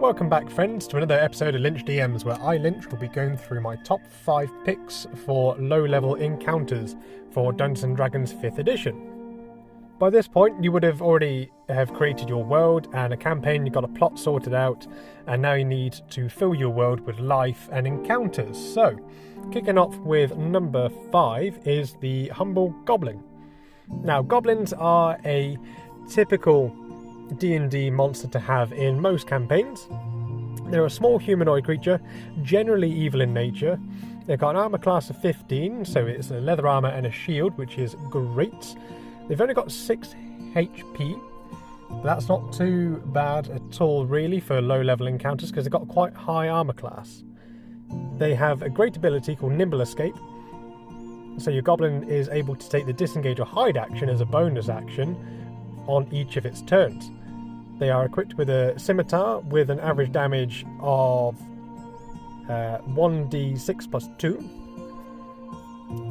Welcome back, friends, to another episode of Lynch DMs, where I, Lynch, will be going through my top 5 picks for low-level encounters for Dungeons & Dragons 5th edition. By this point, you would have already created your world and a campaign, you've got a plot sorted out, and now you need to fill your world with life and encounters. So, kicking off with number 5 is the Humble Goblin. Now, goblins are a typical D&D monster to have in most campaigns. They're a small humanoid creature, generally evil in nature. They've got an armor class of 15, so it's a leather armor and a shield, which is great. They've only got 6 HP. That's not too bad at all, really, for low-level encounters, because they've got quite high armor class. They have a great ability called Nimble Escape, so your goblin is able to take the disengage or hide action as a bonus action on each of its turns. They are equipped with a scimitar with an average damage of 1d6 plus 2.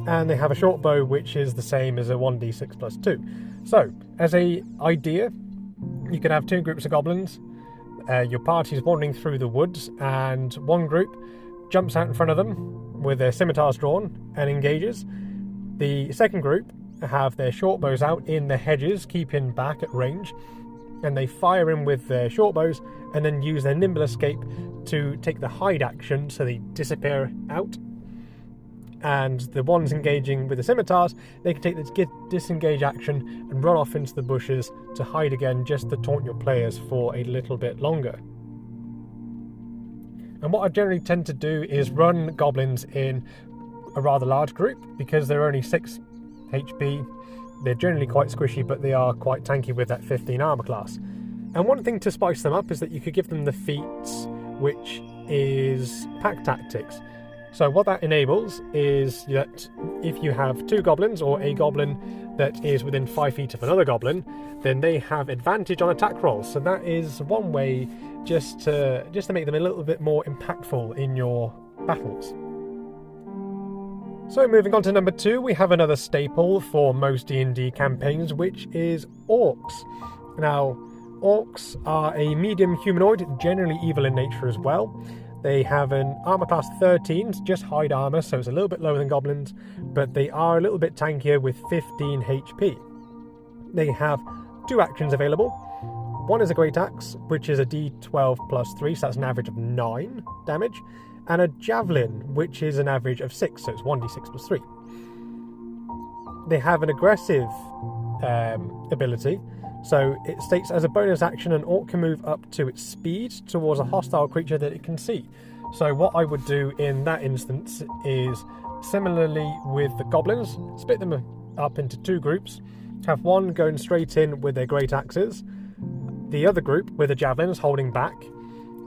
And they have a short bow which is the same as a 1d6 plus 2. So, as an idea, you could have 2 groups of goblins. Your party is wandering through the woods, and one group jumps out in front of them with their scimitars drawn and engages. The second group have their short bows out in the hedges, keeping back at range, and they fire in with their short bows and then use their nimble escape to take the hide action, so they disappear out. And the ones engaging with the scimitars, they can take the disengage action and run off into the bushes to hide again, just to taunt your players for a little bit longer. And what I generally tend to do is run goblins in a rather large group, because they're only 6 HP. They're generally quite squishy, but they are quite tanky with that 15 armor class. And one thing to spice them up is that you could give them the feats, which is pack tactics. So what that enables is that if you have 2 goblins, or a goblin that is within 5 feet of another goblin, then they have advantage on attack rolls. So that is one way just to make them a little bit more impactful in your battles. So moving on to number 2, we have another staple for most D&D campaigns, which is Orcs. Now, Orcs are a medium humanoid, generally evil in nature as well. They have an armor class 13, just hide armor, so it's a little bit lower than goblins, but they are a little bit tankier with 15 HP. They have 2 actions available. One is a Great Axe, which is a d12 plus 3, so that's an average of 9 damage. And a Javelin, which is an average of 6, so it's 1d6 plus 3. They have an aggressive ability, so it states as a bonus action, an orc can move up to its speed towards a hostile creature that it can see. So what I would do in that instance is, similarly with the goblins, split them up into 2 groups, have one going straight in with their great axes, the other group with the javelins holding back,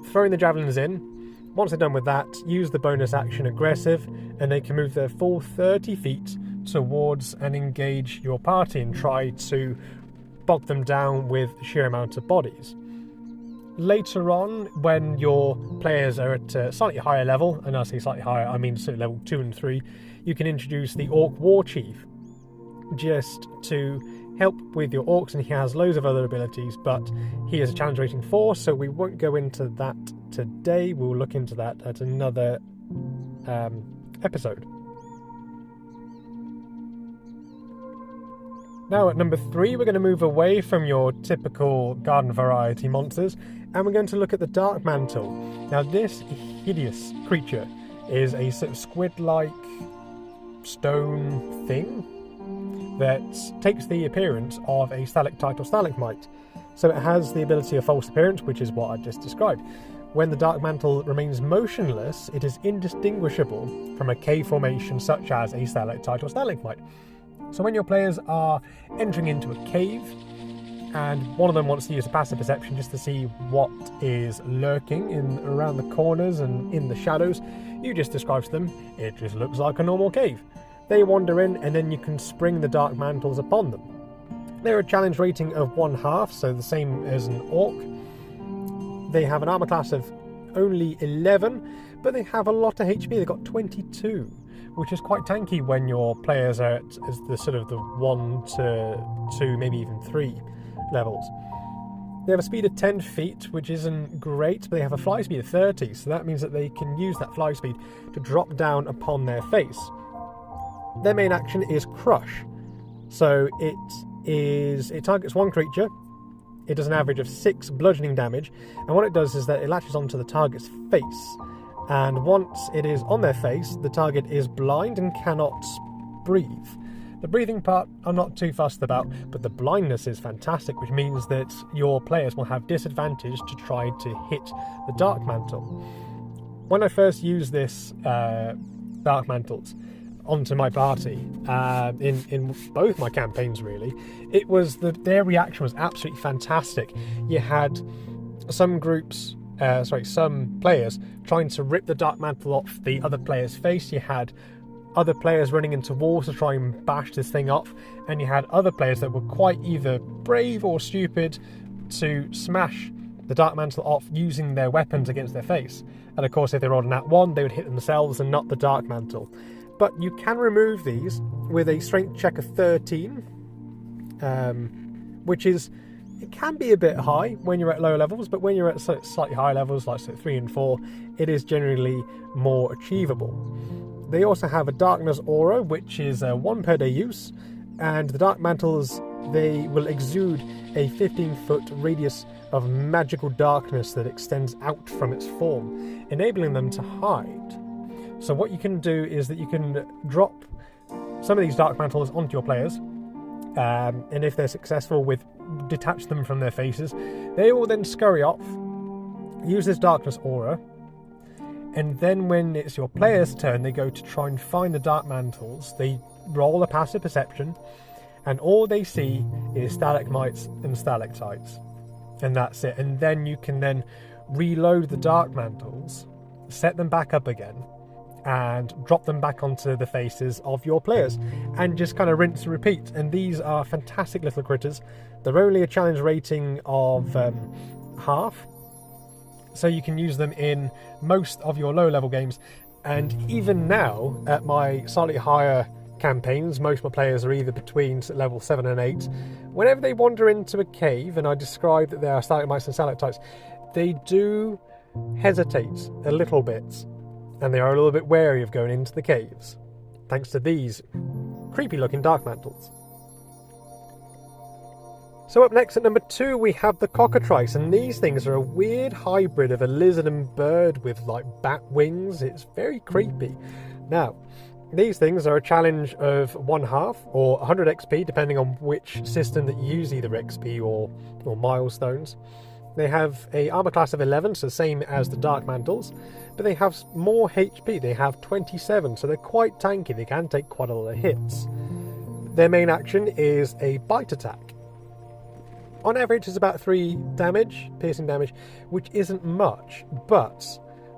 throwing the javelins in. Once they're done with that, use the bonus action aggressive, and they can move their full 30 feet towards and engage your party and try to bog them down with the sheer amount of bodies. Later on, when your players are at a slightly higher level, and I say slightly higher, I mean sort of level 2 and 3, you can introduce the Orc War Chief, just to help with your orcs, and he has loads of other abilities, but he is a challenge rating 4, so we won't go into that today. We'll look into that at another episode. Now at number 3, we're going to move away from your typical garden variety monsters, and we're going to look at the Dark Mantle. Now this hideous creature is a sort of squid-like stone thing that takes the appearance of a stalactite or stalagmite. So it has the ability of false appearance, which is what I just described. When the Dark Mantle remains motionless, it is indistinguishable from a cave formation such as a stalactite or stalagmite. So when your players are entering into a cave, and one of them wants to use a passive perception just to see what is lurking around the corners and in the shadows, you just describe to them, it just looks like a normal cave. They wander in, and then you can spring the Dark Mantles upon them. They're a challenge rating of 1/2, so the same as an orc. They have an armor class of only 11, but they have a lot of HP. They've got 22, which is quite tanky when your players are at the sort of the 1 to 2, maybe even 3 levels. They have a speed of 10 feet, which isn't great, but they have a fly speed of 30, so that means that they can use that fly speed to drop down upon their face. Their main action is Crush. So it targets one creature, it does an average of 6 bludgeoning damage, and what it does is that it latches onto the target's face, and once it is on their face, the target is blind and cannot breathe. The breathing part I'm not too fussed about, but the blindness is fantastic, which means that your players will have disadvantage to try to hit the Dark Mantle. When I first used this Dark Mantles onto my party, in both my campaigns really, it was their reaction was absolutely fantastic. You had some players trying to rip the Dark Mantle off the other player's face. You had other players running into walls to try and bash this thing off, and you had other players that were quite either brave or stupid to smash the Dark Mantle off using their weapons against their face. And of course, if they rolled a nat 1, they would hit themselves and not the Dark Mantle. But you can remove these with a strength check of 13, which is, it can be a bit high when you're at lower levels, but when you're at slightly higher levels, like 3 and 4, it is generally more achievable. They also have a Darkness Aura, which is 1 per day use, and the Dark Mantles, they will exude a 15-foot radius of magical darkness that extends out from its form, enabling them to hide. So what you can do is that you can drop some of these Dark Mantles onto your players, and if they're successful with detach them from their faces, they will then scurry off, use this Darkness Aura, and then when it's your player's turn, they go to try and find the Dark Mantles. They roll a passive perception, and all they see is stalagmites and stalactites, and that's it. And then you can then reload the Dark Mantles, set them back up again, and drop them back onto the faces of your players, and just kind of rinse and repeat. And these are fantastic little critters. They're only a challenge rating of half, so you can use them in most of your low level games. And even now, at my slightly higher campaigns, most of my players are either between level 7 and 8. Whenever they wander into a cave, and I describe that there are stalagmites and stalactites, they do hesitate a little bit, and they are a little bit wary of going into the caves, thanks to these creepy looking Dark Mantles. So up next at number 2 we have the Cockatrice, and these things are a weird hybrid of a lizard and bird with like bat wings. It's very creepy. Now, these things are a challenge of 1/2 or 100 XP depending on which system that you use, either XP or milestones. They have a armor class of 11, so same as the Dark Mantles, but they have more HP. They have 27, so they're quite tanky. They can take quite a lot of hits. Their main action is a bite attack. On average, it's about 3 damage, piercing damage, which isn't much, but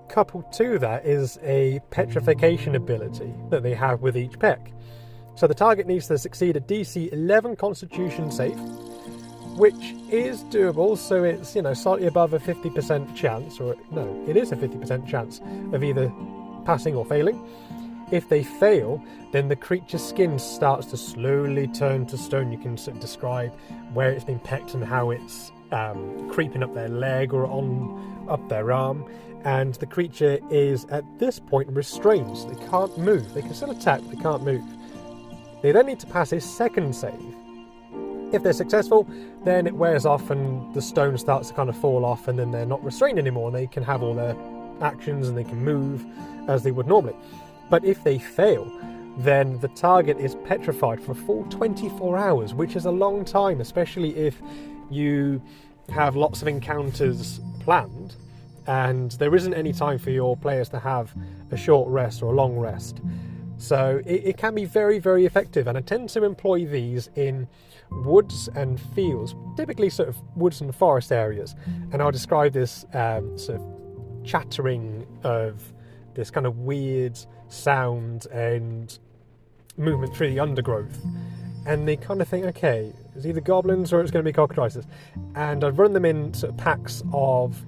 coupled to that is a petrification ability that they have with each peck. So the target needs to succeed a DC 11 Constitution save, which is doable, so it's, slightly above a 50% chance, or no, it is a 50% chance of either passing or failing. If they fail, then the creature's skin starts to slowly turn to stone. You can sort of describe where it's been pecked and how it's creeping up their leg or up their arm, and the creature is at this point restrained, so they can't move. They can still attack, but they can't move. They then need to pass a second save. If they're successful, then it wears off and the stone starts to kind of fall off, and then they're not restrained anymore. They can have all their actions and they can move as they would normally. But if they fail, then the target is petrified for a full 24 hours, which is a long time, especially if you have lots of encounters planned and there isn't any time for your players to have a short rest or a long rest. So it can be very, very effective, and I tend to employ these in woods and fields, typically sort of woods and forest areas, and I'll describe this sort of chattering of this kind of weird sound and movement through the undergrowth, and they kind of think, okay, it's either goblins or it's going to be cockatrices, and I've run them in sort of packs of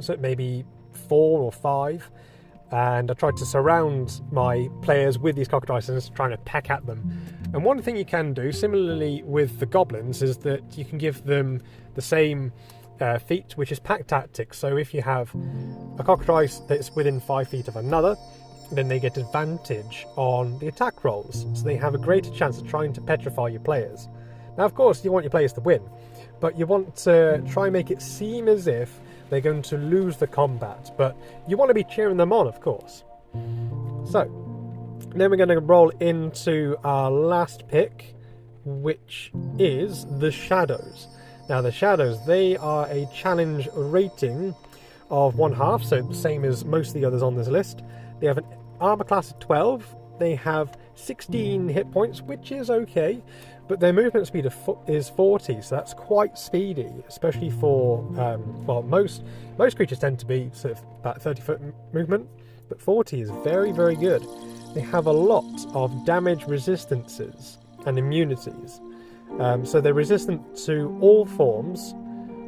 sort of maybe 4 or 5, and I tried to surround my players with these cockatrices, trying to peck at them. And one thing you can do, similarly with the goblins, is that you can give them the same feat, which is pack tactics. So if you have a cockatrice that's within 5 feet of another, then they get advantage on the attack rolls, so they have a greater chance of trying to petrify your players. Now, of course, you want your players to win, but you want to try and make it seem as if they're going to lose the combat, but you want to be cheering them on, of course. So, then we're going to roll into our last pick, which is the Shadows. Now, the Shadows, they are a challenge rating of 1/2, so the same as most of the others on this list. They have an armor class of 12, they have 16 hit points, which is okay, but their movement speed is 40, so that's quite speedy, especially for, well, most creatures tend to be sort of about 30-foot movement, but 40 is very, very good. They have a lot of damage resistances and immunities, so they're resistant to all forms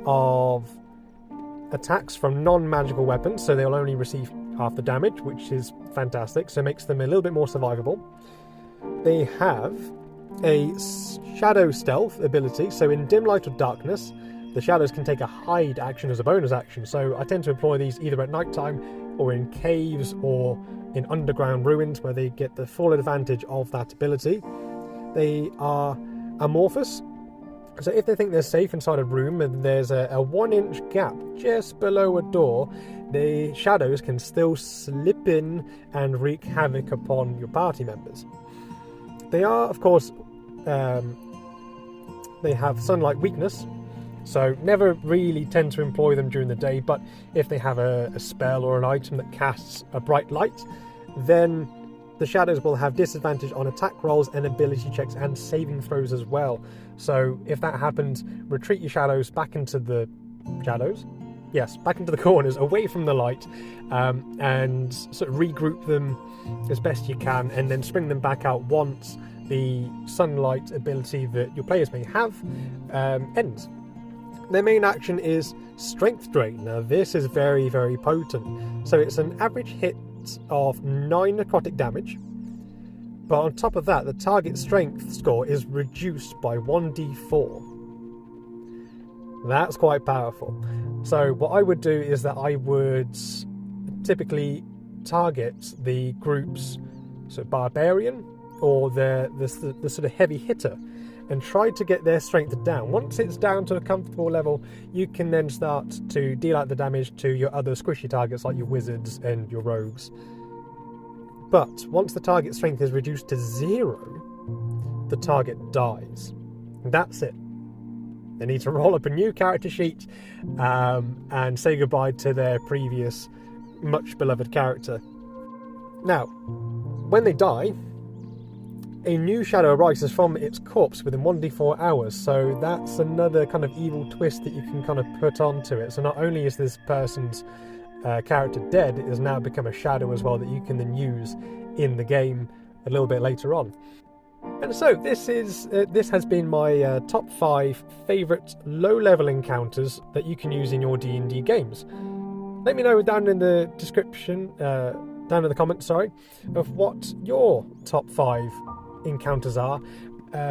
of attacks from non-magical weapons, so they'll only receive half the damage, which is fantastic, so it makes them a little bit more survivable. They have a shadow stealth ability, so in dim light or darkness, the shadows can take a hide action as a bonus action, so I tend to employ these either at night time or in caves or in underground ruins where they get the full advantage of that ability. They are amorphous, so if they think they're safe inside a room and there's a 1-inch gap just below a door, the shadows can still slip in and wreak havoc upon your party members. They are, of course, they have sunlight weakness, so never really tend to employ them during the day, but if they have a spell or an item that casts a bright light, then the shadows will have disadvantage on attack rolls and ability checks and saving throws as well. So if that happens, retreat your shadows back into the shadows. Yes, back into the corners, away from the light, and sort of regroup them as best you can, and then spring them back out once the sunlight ability that your players may have ends. Their main action is Strength Drain. Now this is very, very potent. So it's an average hit of 9 necrotic damage, but on top of that, the target strength score is reduced by 1d4. That's quite powerful. So what I would do is that I would typically target the group's sort of barbarian or the sort of heavy hitter and try to get their strength down. Once it's down to a comfortable level, you can then start to deal out the damage to your other squishy targets like your wizards and your rogues. But once the target strength is reduced to 0, the target dies. That's it. They need to roll up a new character sheet and say goodbye to their previous much beloved character. Now, when they die, a new shadow arises from its corpse within 1d4 hours, so that's another kind of evil twist that you can kind of put onto it. So not only is this person's character dead, it has now become a shadow as well that you can then use in the game a little bit later on. And so this has been my top 5 favourite low-level encounters that you can use in your D&D games. Let me know down in the description, down in the comments, of what your top 5 encounters are,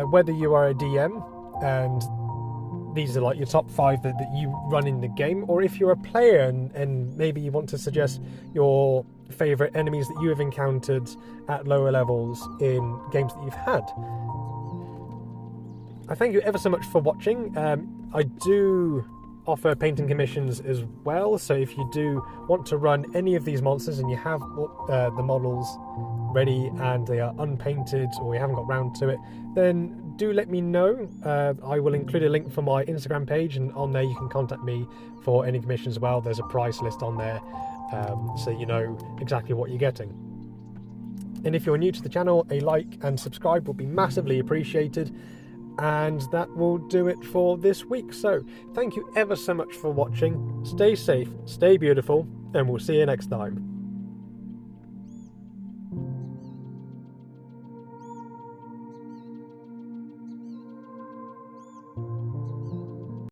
whether you are a DM and these are like your top 5 that you run in the game, or if you're a player and maybe you want to suggest your favourite enemies that you have encountered at lower levels in games that you've had. I thank you ever so much for watching. I do offer painting commissions as well, so if you do want to run any of these monsters and you have the models ready and they are unpainted or you haven't got round to it, then do let me know. I will include a link for my Instagram page, and on there you can contact me for any commissions as well. There's a price list on there, so you know exactly what you're getting. And if you're new to the channel, a like and subscribe will be massively appreciated. And that will do it for this week. So thank you ever so much for watching. Stay safe, stay beautiful, and we'll see you next time.